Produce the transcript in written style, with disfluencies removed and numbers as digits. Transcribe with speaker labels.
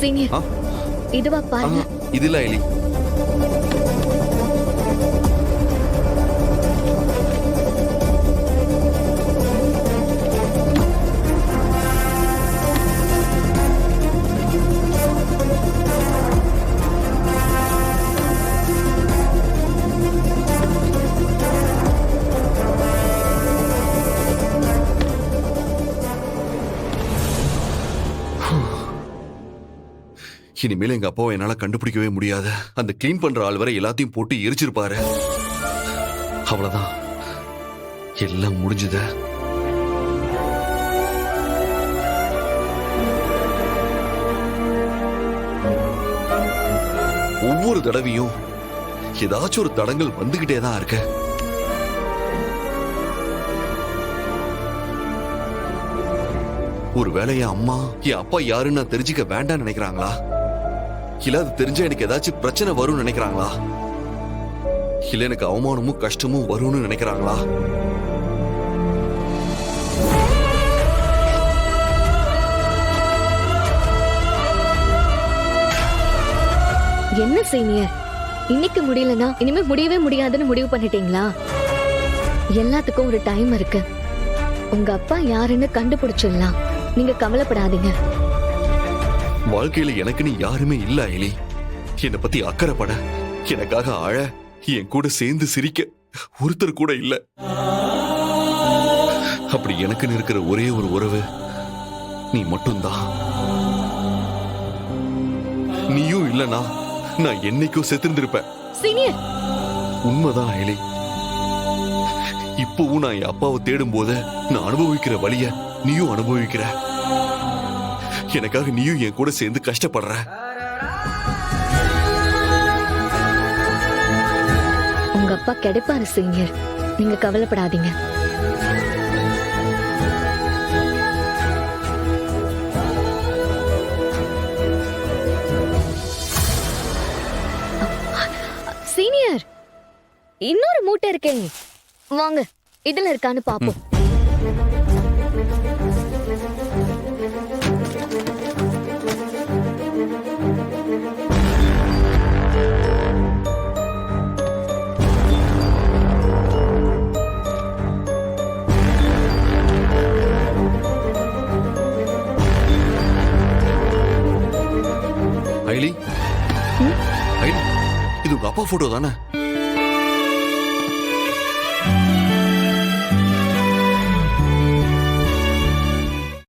Speaker 1: Senior, இதுவா பாருங்க.
Speaker 2: இது இல்ல ஐலி. இனிமேல் எங்க அப்பாவை என்னால கண்டுபிடிக்கவே முடியாது. அந்த கிளீன் பண்ற ஆள் வரை எல்லாத்தையும் போட்டு எரிச்சிருப்பாரு. அவ்வளவுதான், எல்லாம் முடிஞ்சது. ஒவ்வொரு தடவையும் ஏதாச்சும் ஒரு தடங்கள் வந்துகிட்டே தான் இருக்க. ஒருவேளை என் அம்மா என் அப்பா யாருன்னு நான் தெரிஞ்சுக்க வேண்டாம்னு நினைக்கிறாங்களா? இல்ல அது தெரிஞ்சா எனக்கு ஏதாச்சும் பிரச்சனை வரும்னு நினைக்கிறாங்களா? இல்ல எனக்கு அவமானமும் கஷ்டமும் வரும்னு நினைக்கிறாங்களா?
Speaker 1: என்ன சீனியர், இன்னைக்கு முடியலனா இனிமே முடியவே முடியாதுன்னு முடிவு பண்ணிட்டீங்களா? எல்லாத்துக்கும் ஒரு டைம் இருக்கு. உங்க அப்பா யாருன்னு கண்டுபிடிச்சிடலாம். நீங்க கவலைப்படாதீங்க.
Speaker 2: வாழ்க்கையில எனக்குன்னு யாருமே இல்ல ஐலி. என்னை பத்தி அக்கறைப்பட, எனக்காக அழ, என் கூட சேர்ந்து சிரிக்க ஒருத்தர் கூட இல்ல. அப்படி எனக்குன்னு இருக்கிற ஒரே ஒரு உறவு நீ மட்டும்தான். நீயும் இல்லனா நான் என்னைக்கும் செத்துருந்திருப்பேன்.
Speaker 1: சீனியர்,
Speaker 2: உண்மைதான் ஐலி. இப்பவும் நான் என் அப்பாவை தேடும் போது நான் அனுபவிக்கிற வலிய நீயும் அனுபவிக்கிற. எனக்காக நீயும் என் கூட சேர்ந்து கஷ்டப்படுற.
Speaker 1: உங்க அப்பா கிடைப்பாரு சீனியர், நீங்க கவலைப்படாதீங்க. சீனியர், இன்னொரு மூட்டை இருக்கே, வாங்க இதுல இருக்கான்னு பாப்போம்.
Speaker 2: ஐலி, ஐலி, இது உங்க அப்பா போட்டோ தானே?